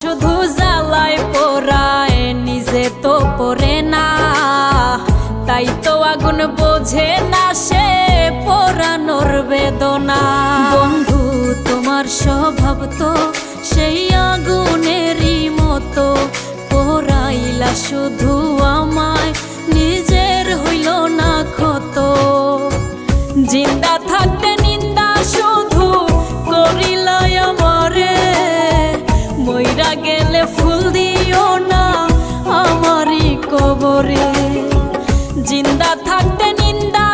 শুধু জ্বালায় পোড়ায় নিজে তো পড়ে না, তাই তো আগুন বোঝে না সে পোড়ানোর বেদনা। বন্ধু তোমার স্বভাব তো সেই আগুনেরই মতো, পোড়াইলা শুধু আমায় নিজের হইল না ক্ষত। জিন্দা থাকতে নিন্দা শুধু করিলাই আমারে, মইরা গেলে ফুল দিও না আমারই কবরে। জিন্দা থাকতে নিন্দা